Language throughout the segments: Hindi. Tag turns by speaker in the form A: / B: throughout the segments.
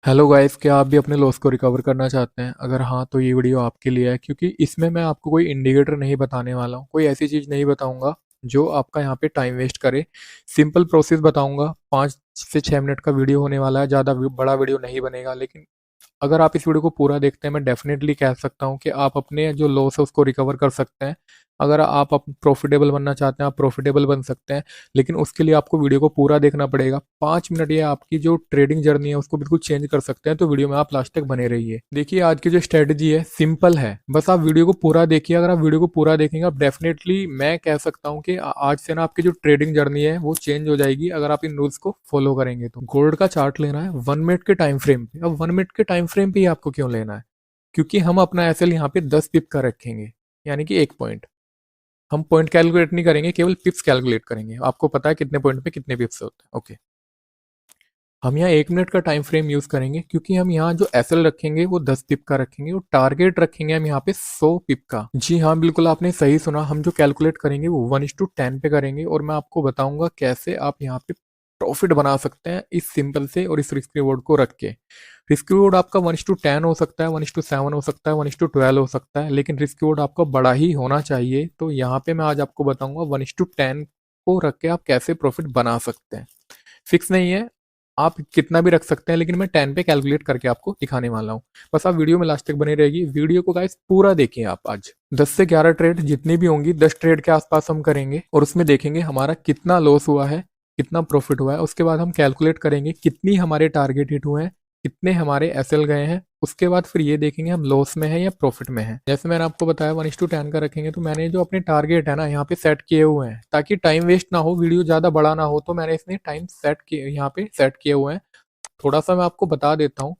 A: हेलो गाइस, क्या आप भी अपने लॉस को रिकवर करना चाहते हैं? अगर हाँ तो ये वीडियो आपके लिए है, क्योंकि इसमें मैं आपको कोई इंडिकेटर नहीं बताने वाला हूँ, कोई ऐसी चीज़ नहीं बताऊंगा जो आपका यहाँ पे टाइम वेस्ट करे। सिंपल प्रोसेस बताऊंगा। 5 से 6 मिनट का वीडियो होने वाला है, ज़्यादा बड़ा वीडियो नहीं बनेगा। लेकिन अगर आप इस वीडियो को पूरा देखते हैं, मैं डेफिनेटली कह सकता हूँ कि आप अपने जो लॉस है उसको रिकवर कर सकते हैं। अगर आप प्रॉफिटेबल बनना चाहते हैं, आप प्रॉफिटेबल बन सकते हैं। लेकिन उसके लिए आपको वीडियो को पूरा देखना पड़ेगा। 5 मिनट ये आपकी जो ट्रेडिंग जर्नी है उसको बिल्कुल चेंज कर सकते हैं। तो वीडियो में आप लास्ट तक बने रहिए। देखिए, आज की जो स्ट्रेटजी है सिंपल है, बस आप वीडियो को पूरा देखिए। अगर आप वीडियो को पूरा देखेंगे, आप डेफिनेटली मैं कह सकता हूँ कि आज से ना आपकी जो ट्रेडिंग जर्नी है वो चेंज हो जाएगी, अगर आप इन रूल्स को फॉलो करेंगे तो। गोल्ड का चार्ट लेना है 1 मिनट के टाइम फ्रेम पे। अब 1 मिनट के टाइम फ्रेम पे ही आपको क्यों लेना है? क्योंकि हम अपना एसएल यहाँ पे 10 पिप का रखेंगे, यानी कि 1 पॉइंट। हम पॉइंट कैलकुलेट नहीं करेंगे, केवल पिप्स कैलकुलेट करेंगे। आपको पता है कितने पॉइंट पे कितने पिप्स होते हैं। ओके, हम यहाँ 1 मिनट का टाइम फ्रेम यूज करेंगे, क्योंकि हम यहाँ जो एसएल रखेंगे वो 10 पिप का रखेंगे और टारगेट रखेंगे हम यहाँ पे 100 पिप का। जी हाँ, बिल्कुल आपने सही सुना। हम जो कैलकुलेट करेंगे वो 1:10 पे करेंगे, और मैं आपको बताऊंगा कैसे आप यहाँ पे प्रॉफिट बना सकते हैं इस सिंपल से और इस रिस्क रिवॉर्ड को रख के। रिस्क रिवॉर्ड आपका 1:10 हो सकता है, 1:7 हो सकता है, 1:12 हो सकता है, लेकिन रिस्क रिवॉर्ड आपका बड़ा ही होना चाहिए। तो यहाँ पे मैं आज आपको बताऊंगा 1:10 को रख के आप कैसे प्रॉफिट बना सकते हैं। फिक्स नहीं है, आप कितना भी रख सकते हैं, लेकिन मैं 10 पे कैलकुलेट करके आपको दिखाने वाला हूँ। बस आप वीडियो में लास्ट तक बनी रहेगी। वीडियो को गाइस पूरा देखिए आप। आज 10 से 11 ट्रेड जितनी भी होंगी, 10 ट्रेड के आसपास हम करेंगे और उसमें देखेंगे हमारा कितना लॉस हुआ है, कितना प्रॉफिट हुआ है। उसके बाद हम कैलकुलेट करेंगे कितनी हमारे टारगेट हिट हुए हैं, कितने हमारे एसएल गए हैं। उसके बाद फिर ये देखेंगे हम लॉस में है या प्रॉफिट में है। जैसे मैंने आपको बताया 1:10 का रखेंगे, तो मैंने जो अपने टारगेट है ना यहाँ पे सेट किए हुए हैं, ताकि टाइम वेस्ट ना हो, वीडियो ज्यादा बड़ा ना हो, तो मैंने इसने टाइम सेट किए, यहाँ पे सेट किए हुए हैं। थोड़ा सा मैं आपको बता देता हूँ।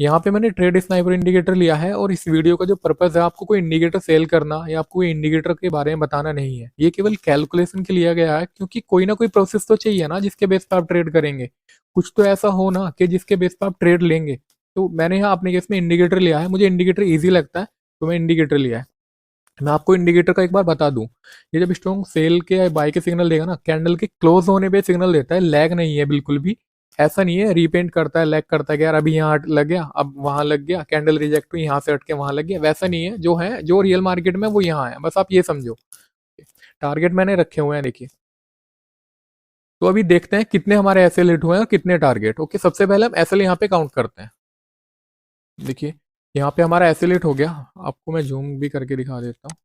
A: यहाँ पे मैंने ट्रेड स्नाइपर इंडिकेटर लिया है, और इस वीडियो का जो पर्पस है, आपको कोई इंडिकेटर सेल करना या आपको कोई इंडिकेटर के बारे में बताना नहीं है। ये केवल कैलकुलेशन के लिया गया है, क्योंकि कोई ना कोई प्रोसेस तो चाहिए ना जिसके बेस पे आप ट्रेड करेंगे। कुछ तो ऐसा हो ना कि जिसके बेस पे आप ट्रेड लेंगे। तो मैंने यहाँ अपने केस में इंडिकेटर लिया है, मुझे इंडिकेटर ईजी लगता है, तो मैं इंडिकेटर लिया है। मैं आपको इंडिकेटर का एक बार बता दूं। ये जब स्ट्रॉन्ग सेल के या बाय के सिग्नल देगा ना, कैंडल के क्लोज होने पे सिग्नल देता है, लैग नहीं है बिल्कुल भी। ऐसा नहीं है रीपेंट करता है, लैग करता है कि यार अभी यहाँ लग गया, अब वहां लग गया, कैंडल रिजेक्ट हुई, यहाँ से हट के वहां लग गया। वैसा नहीं है, जो है जो रियल मार्केट में वो यहाँ है, बस आप ये समझो। टारगेट मैंने रखे हुए हैं, देखिए। तो अभी देखते हैं कितने हमारे एसएल हिट हुए हैं और कितने टारगेट। ओके, सबसे पहले हम एसएल यहाँ पे काउंट करते हैं। देखिए, यहाँ पे हमारा एसएल हिट हो गया। आपको मैं जूम भी करके दिखा देता हूँ।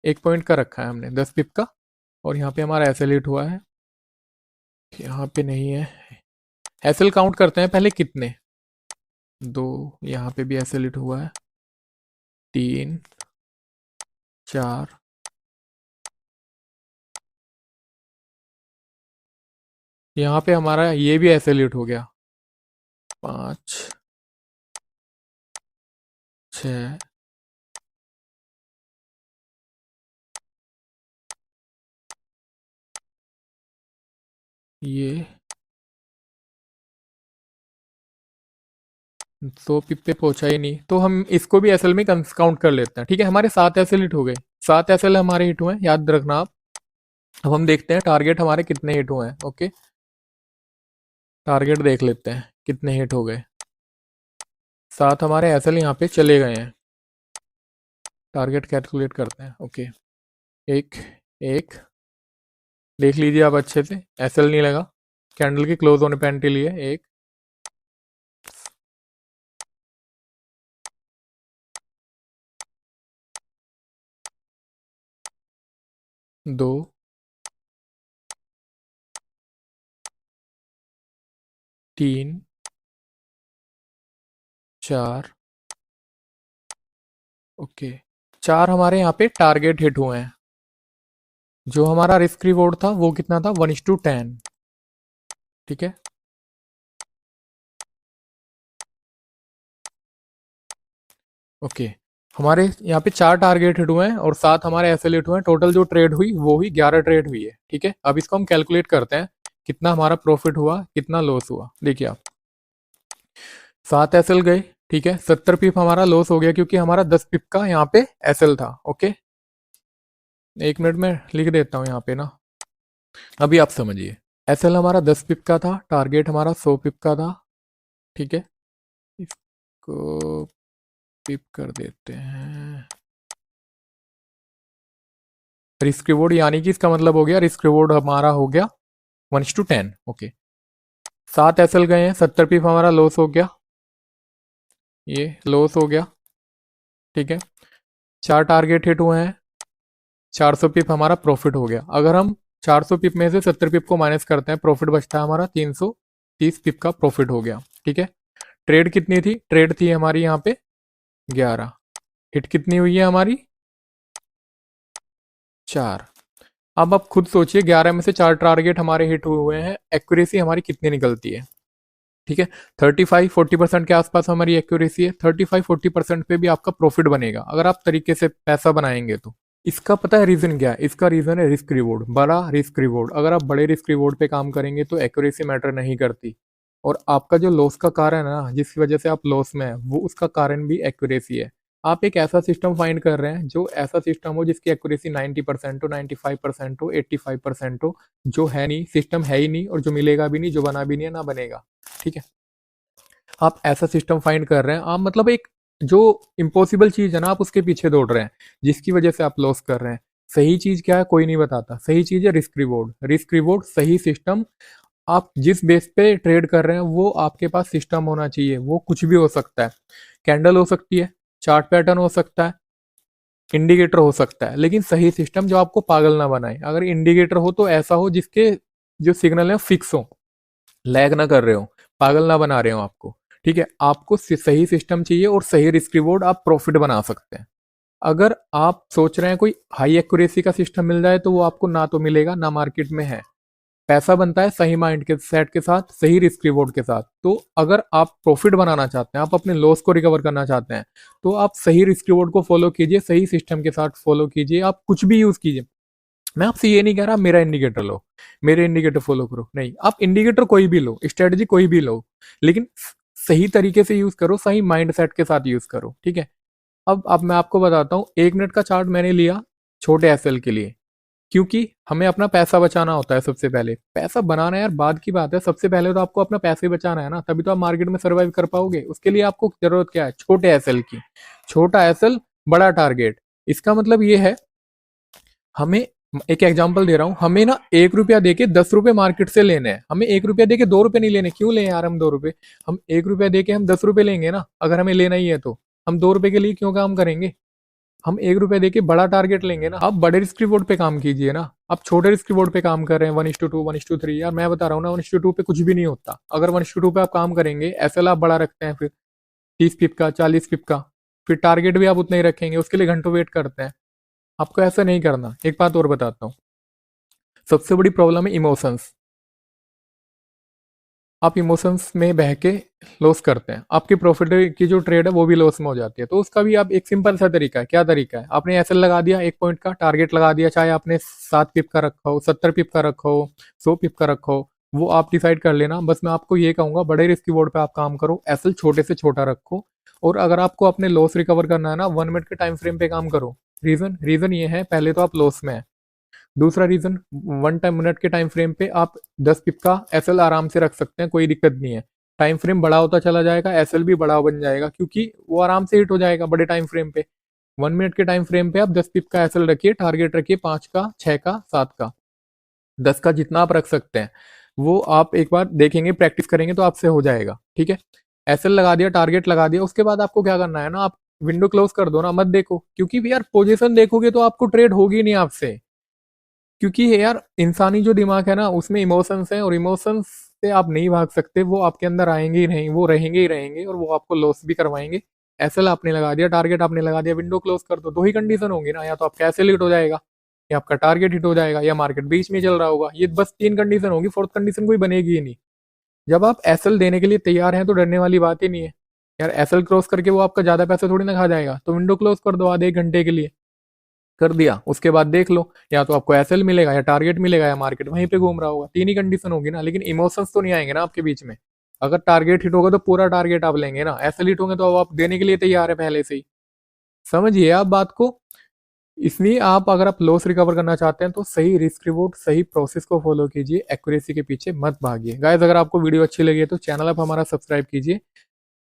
A: 1 पॉइंट का रखा है हमने, 10 पिप का। और यहाँ पे हमारा एसएल हिट हुआ है, यहाँ पे नहीं है। एसएल काउंट करते हैं पहले कितने। 2, यहाँ पे भी एसएल हिट हुआ है। 3, 4, यहाँ पे हमारा ये भी एसएल हिट हो गया। 5, 6, ये 100 पिप पे पहुंचा ही नहीं, तो हम इसको भी एसएल में काउंट कर लेते हैं। ठीक है, हमारे 7 एसएल हिट हो गए। 7 एसएल हमारे हिट हुए हैं, याद रखना आप। अब हम देखते हैं टारगेट हमारे कितने हिट हुए हैं। ओके, टारगेट देख लेते हैं कितने हिट हो गए। 7 हमारे एसएल यहाँ पे चले गए हैं। टारगेट कैलकुलेट करते हैं। ओके, एक एक देख लीजिए आप अच्छे से, एसएल नहीं लगा। कैंडल के क्लोज होने पे एंट्री लिए। 1, 2, 3, 4। ओके, 4 हमारे यहाँ पे टारगेट हिट हुए हैं। जो हमारा रिस्क रिवॉर्ड था वो कितना था, 1:10। ठीक है, ओके। हमारे यहाँ पे 4 टारगेट हिट हुए हैं और 7 हमारे एसएल हिट हुए हैं। टोटल जो ट्रेड हुई वो हुई 11 ट्रेड हुई है। ठीक है, अब इसको हम कैलकुलेट करते हैं कितना हमारा प्रॉफिट हुआ, कितना लॉस हुआ। देखिए आप, 7 एसएल गए। ठीक है, 70 पिप हमारा लॉस हो गया, क्योंकि हमारा 10 पिप का यहाँ पे एसएल था। ओके, 1 मिनट में लिख देता हूँ यहाँ पे ना, अभी आप समझिए। एसएल हमारा 10 पिप का था, टारगेट हमारा 100 पिप का था। ठीक है, इसको पिप कर देते हैं। रिस्क रिवॉर्ड यानी कि इसका मतलब हो गया रिस्क रिवॉर्ड हमारा हो गया 1:10। ओके, 7 एसएल गए हैं, 70 पिप हमारा लॉस हो गया, ये लॉस हो गया। ठीक है, 4 टारगेट हिट हुए हैं, 400 पिप हमारा प्रॉफिट हो गया। अगर हम 400 पिप में से 70 पिप को माइनस करते हैं, प्रॉफिट बचता है हमारा 330 पिप का प्रॉफिट हो गया। ठीक है, ट्रेड कितनी थी? ट्रेड थी हमारी यहाँ पे 11। हिट कितनी हुई है हमारी? 4। अब आप खुद सोचिए, 11 में से 4 टारगेट हमारे हिट हुए हैं, एक्यूरेसी हमारी कितनी निकलती है? ठीक है, 35-40% के आसपास हमारी एक्यूरेसी है। 35-40% पे भी आपका प्रॉफिट बनेगा अगर आप तरीके से पैसा बनाएंगे तो। इसका पता है रीजन क्या है? इसका रीजन है रिस्क रिवॉर्ड, बड़ा रिस्क रिवॉर्ड। अगर आप बड़े रिस्क रिवॉर्ड पे काम करेंगे तो एक्यूरेसी मैटर नहीं करती, और आपका जो लॉस का कारण है ना, जिसकी वजह से आप लॉस में है, वो उसका कारण भी एक्यूरेसी है। आप एक ऐसा सिस्टम फाइंड कर रहे हैं जो ऐसा सिस्टम हो जिसकी एक्यूरेसी 90% हो, 95% हो, 85% हो। जो है नहीं, सिस्टम है ही नहीं, और जो मिलेगा भी नहीं, जो बना भी नहीं है, ना बनेगा। ठीक है, आप ऐसा सिस्टम फाइंड कर रहे हैं, आप मतलब एक जो इम्पॉसिबल चीज है ना, आप उसके पीछे दौड़ रहे हैं, जिसकी वजह से आप लॉस कर रहे हैं। सही चीज क्या है कोई नहीं बताता, सही चीज है रिस्क रिवॉर्ड। रिस्क रिवॉर्ड सही सिस्टम, आप जिस बेस पे ट्रेड कर रहे हैं वो आपके पास सिस्टम होना चाहिए। वो कुछ भी हो सकता है, कैंडल हो सकती है, चार्ट पैटर्न हो सकता है, इंडिकेटर हो सकता है, लेकिन सही सिस्टम जो आपको पागल ना बनाए। अगर इंडिकेटर हो तो ऐसा हो जिसके जो सिग्नल है फिक्स हो, लैग ना कर रहे हो, पागल ना बना रहे हो आपको। ठीक है, आपको सही सिस्टम चाहिए और सही रिस्क रिवॉर्ड, आप प्रॉफिट बना सकते हैं। अगर आप सोच रहे हैं कोई हाई एक्यूरेसी का सिस्टम मिल जाए तो वो आपको ना तो मिलेगा ना मार्केट में है। पैसा बनता है सही माइंड के सेट के साथ, सही रिस्क रिवॉर्ड के साथ। तो अगर आप प्रॉफिट बनाना चाहते हैं, आप अपने लॉस को रिकवर करना चाहते हैं, तो आप सही रिस्क रिवॉर्ड को फॉलो कीजिए, सही सिस्टम के साथ फॉलो कीजिए, आप कुछ भी यूज कीजिए। मैं आपसे ये नहीं कह रहा मेरा इंडिकेटर लो, मेरे इंडिकेटर फॉलो करो, नहीं, आप इंडिकेटर कोई भी लो, स्ट्रेटजी कोई भी लो, लेकिन सही तरीके से यूज करो, सही माइंड सेट के साथ यूज करो। ठीक है, अब मैं आपको बताता हूँ, 1 मिनट का चार्ट मैंने लिया छोटे एसएल के लिए, क्योंकि हमें अपना पैसा बचाना होता है। सबसे पहले पैसा बनाना यार बाद की बात है, सबसे पहले तो आपको अपना पैसे बचाना है ना, तभी तो आप मार्केट में सर्वाइव कर पाओगे। उसके लिए आपको जरूरत क्या है? छोटे एसएल की। छोटा एसएल, बड़ा टारगेट। इसका मतलब ये है, हमें एक एग्जांपल दे रहा हूं, हमें ना 1 रुपया देके 10 रुपए मार्केट से लेने हैं, हमें 1 रुपया देके 2 रुपए नहीं लेने। क्यों लें यार हम 2 रुपए? हम 1 रुपया देके हम 10 रुपए लेंगे ना, अगर हमें लेना ही है तो। हम 2 रुपए के लिए क्यों काम करेंगे? हम 1 रुपया देके बड़ा टारगेट लेंगे ना। आप बड़े रिस्क रिवॉर्ड पे काम कीजिए ना, आप छोटे रिस्क रिवॉर्ड पे काम कर रहे हैं 1:2 1:3। यार मैं बता रहा हूँ ना, 1:2 पे कुछ भी नहीं होता। अगर 1:2 पे आप काम करेंगे, एसएल आप बड़ा रखते हैं, फिर 30 पिप का, 40 पिप का, फिर टारगेट भी आप उतना ही रखेंगे, उसके लिए घंटों वेट करते हैं। आपको ऐसा नहीं करना। एक बात और बताता हूँ, सबसे बड़ी प्रॉब्लम है इमोशंस। आप इमोशंस में बह के लॉस करते हैं, आपकी प्रॉफिट की जो ट्रेड है वो भी लॉस में हो जाती है। तो उसका भी आप एक सिंपल सा तरीका है। क्या तरीका है? आपने एसएल लगा दिया, 1 पॉइंट का टारगेट लगा दिया, चाहे आपने 7 पिप का रखा हो, 70 पिप का रखा हो, 100 पिप का रखा हो, वो आप डिसाइड कर लेना। बस मैं आपको ये कहूंगा, बड़े रिस्क बोर्ड पे आप काम करो, एसएल छोटे से छोटा रखो। और अगर आपको अपने लॉस रिकवर करना है ना, 1 मिनट के टाइम फ्रेम पे काम करो। रीजन ये है, पहले तो आप लॉस में है। दूसरा रीजन, 1 मिनट के टाइम फ्रेम पे आप 10 पिप का एसएल आराम से रख सकते हैं, कोई दिक्कत नहीं है। टाइम फ्रेम बड़ा होता चला जाएगा, एसएल भी बड़ा बन जाएगा, क्योंकि वो आराम से हिट हो जाएगा बड़े टाइम फ्रेम पे। 1 मिनट के टाइम फ्रेम पे आप 10 पिप का एसएल रखिए, टारगेट रखिए 5 का, 6 का, 7 का, 10 का, जितना आप रख सकते हैं। वो आप एक बार देखेंगे, प्रैक्टिस करेंगे तो आपसे हो जाएगा। ठीक है, एसएल लगा दिया, टारगेट लगा दिया, उसके बाद आपको क्या करना है ना, आप विंडो क्लोज कर दो ना, मत देखो। क्योंकि यार पोजीशन देखोगे तो आपको ट्रेड होगी नहीं आपसे। क्योंकि यार इंसानी जो दिमाग है ना, उसमें इमोशंस हैं, और इमोशंस से आप नहीं भाग सकते। वो आपके अंदर आएंगे ही नहीं, वो रहेंगे ही रहेंगे, और वो आपको लॉस भी करवाएंगे। एसएल आपने लगा दिया, टारगेट आपने लगा दिया, विंडो क्लोज कर दो। 2 ही कंडीशन होंगी ना, या तो आपका एसएल हिट हो जाएगा, या आपका टारगेट हिट हो जाएगा, या मार्केट बीच में चल रहा होगा। ये बस 3 कंडीशन होगी, फोर्थ कंडीशन कोई बनेगी ही नहीं। जब आप एसएल देने के लिए तैयार हैं तो डरने वाली बात ही नहीं है। यार एसएल क्रॉस करके वो आपका ज्यादा पैसा थोड़ी ना खा जाएगा, तो विंडो क्लोज कर दो आधे 1 घंटे के लिए। कर दिया, उसके बाद देख लो, या तो आपको एसएल मिलेगा, या टारगेट मिलेगा, या मार्केट वहीं पे घूम रहा होगा। 3 ही कंडीशन होगी ना, लेकिन इमोशंस तो नहीं आएंगे ना आपके बीच में। अगर टारगेट हिट होगा तो पूरा टारगेट आप लेंगे ना, एसएल हिट होंगे तो अब आप देने के लिए तैयार है पहले से ही। समझिए आप बात को। इसलिए आप, अगर आप लॉस रिकवर करना चाहते हैं तो सही रिस्क रिवॉर्ड, सही प्रोसेस को फॉलो कीजिए, एक्यूरेसी के पीछे मत भागिए। गाइस, अगर आपको वीडियो अच्छी लगी है तो चैनल आप हमारा सब्सक्राइब कीजिए।